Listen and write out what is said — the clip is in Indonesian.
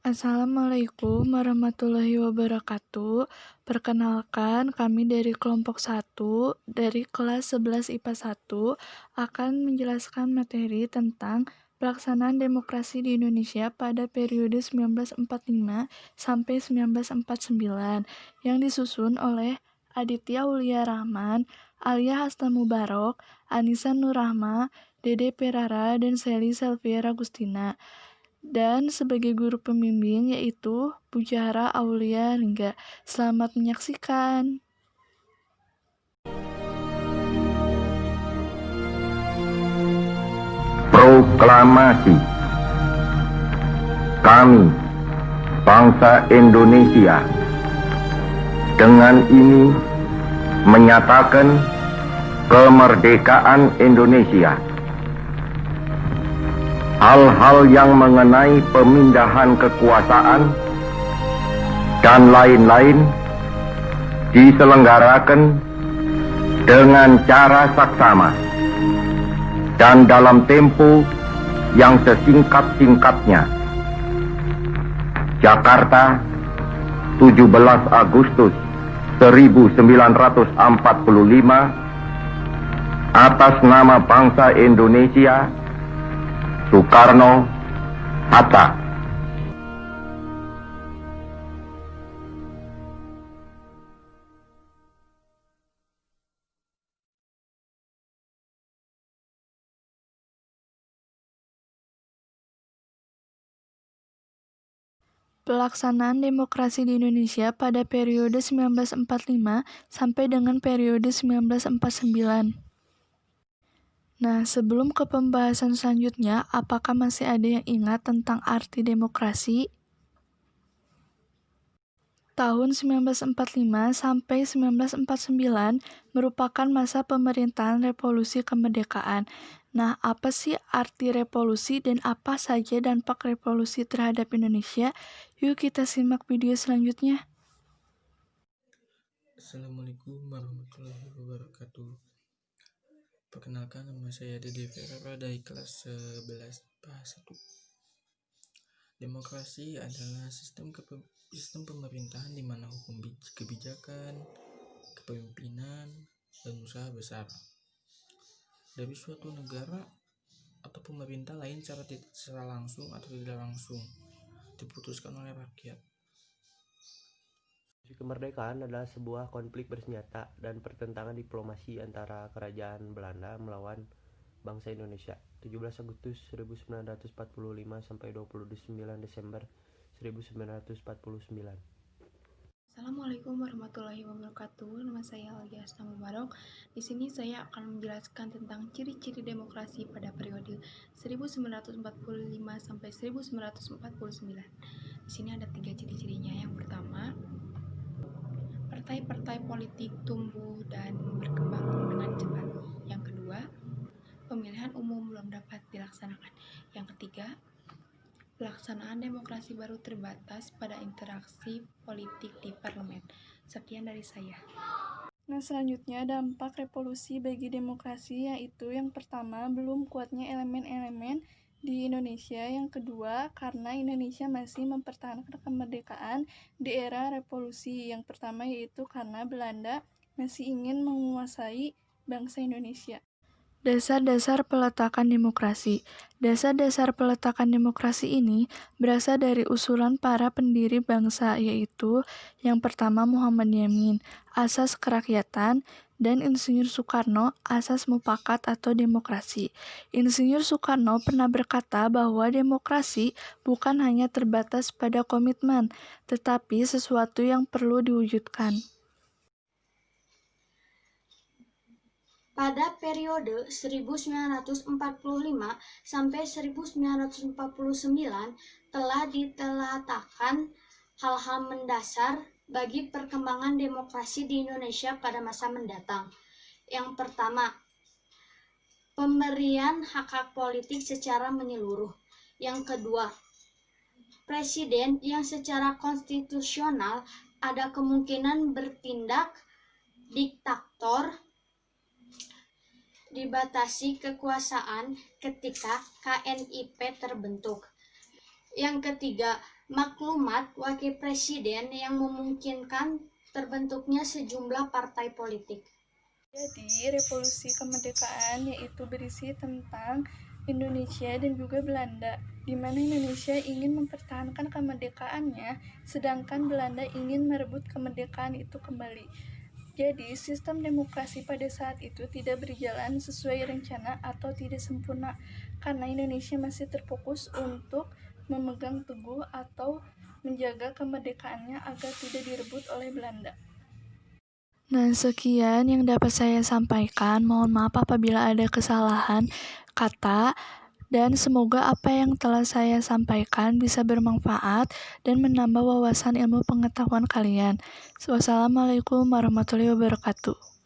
Assalamualaikum warahmatullahi wabarakatuh. Perkenalkan, kami dari kelompok 1 dari kelas 11 IPA 1 akan menjelaskan materi tentang pelaksanaan demokrasi di Indonesia pada periode 1945 sampai 1949 yang disusun oleh Aditya Wulia Rahman, Alia Hasna Mubarok, Anissa Nurrahma, Dede Perara, dan Sally Selviera Agustina. Dan sebagai guru pembimbing yaitu Pujara Aulia Lingga. Selamat menyaksikan. Proklamasi. Kami, bangsa Indonesia, dengan ini menyatakan kemerdekaan Indonesia. Hal-hal yang mengenai pemindahan kekuasaan dan lain-lain diselenggarakan dengan cara saksama dan dalam tempo yang sesingkat-singkatnya. Jakarta, 17 Agustus 1945, atas nama bangsa Indonesia, Soekarno, Hatta. Pelaksanaan demokrasi di Indonesia pada periode 1945 sampai dengan periode 1949. Nah, sebelum ke pembahasan selanjutnya, apakah masih ada yang ingat tentang arti demokrasi? Tahun 1945 sampai 1949 merupakan masa pemerintahan revolusi kemerdekaan. Nah, apa sih arti revolusi dan apa saja dampak revolusi terhadap Indonesia? Yuk kita simak video selanjutnya. Assalamualaikum warahmatullahi wabarakatuh. Perkenalkan, nama saya Dede Perara dari kelas 11 IPA 1. Demokrasi adalah sistem pemerintahan di mana hukum kebijakan, kepemimpinan, dan usaha besar dari suatu negara atau pemerintah lain secara langsung atau tidak langsung diputuskan oleh rakyat. Kemerdekaan adalah sebuah konflik bersenjata dan pertentangan diplomasi antara kerajaan Belanda melawan bangsa Indonesia 17 Agustus 1945 sampai 29 Desember 1949. Assalamualaikum warahmatullahi wabarakatuh. Nama saya Alia Hasna Mubarok. Di sini saya akan menjelaskan tentang ciri-ciri demokrasi pada periode 1945 sampai 1949. Di sini ada 3 ciri-cirinya. Yang pertama, partai-partai politik tumbuh dan berkembang dengan cepat. Yang kedua, pemilihan umum belum dapat dilaksanakan. Yang ketiga, pelaksanaan demokrasi baru terbatas pada interaksi politik di parlemen. Sekian dari saya. Nah, selanjutnya dampak revolusi bagi demokrasi yaitu yang pertama, belum kuatnya elemen-elemen di Indonesia. Yang kedua, karena Indonesia masih mempertahankan kemerdekaan di era revolusi. Yang pertama yaitu karena Belanda masih ingin menguasai bangsa Indonesia. Dasar-dasar peletakan demokrasi. Dasar-dasar peletakan demokrasi ini berasal dari usulan para pendiri bangsa, yaitu yang pertama Muhammad Yamin, asas kerakyatan, dan Insinyur Soekarno, asas mufakat atau demokrasi. Insinyur Soekarno pernah berkata bahwa demokrasi bukan hanya terbatas pada komitmen, tetapi sesuatu yang perlu diwujudkan. Pada periode 1945 sampai 1949 telah ditelaahkan hal-hal mendasar bagi perkembangan demokrasi di Indonesia pada masa mendatang. Yang pertama, pemberian hak-hak politik secara menyeluruh. Yang kedua, presiden yang secara konstitusional ada kemungkinan bertindak diktator, dibatasi kekuasaan ketika KNIP terbentuk. Yang ketiga, maklumat wakil presiden yang memungkinkan terbentuknya sejumlah partai politik. Jadi, revolusi kemerdekaan yaitu berisi tentang Indonesia dan juga Belanda, di mana Indonesia ingin mempertahankan kemerdekaannya, sedangkan Belanda ingin merebut kemerdekaan itu kembali. Jadi, sistem demokrasi pada saat itu tidak berjalan sesuai rencana atau tidak sempurna, karena Indonesia masih terfokus untuk memegang teguh atau menjaga kemerdekaannya agar tidak direbut oleh Belanda. Nah, sekian yang dapat saya sampaikan. Mohon maaf apabila ada kesalahan kata, dan semoga apa yang telah saya sampaikan bisa bermanfaat dan menambah wawasan ilmu pengetahuan kalian. Wassalamualaikum warahmatullahi wabarakatuh.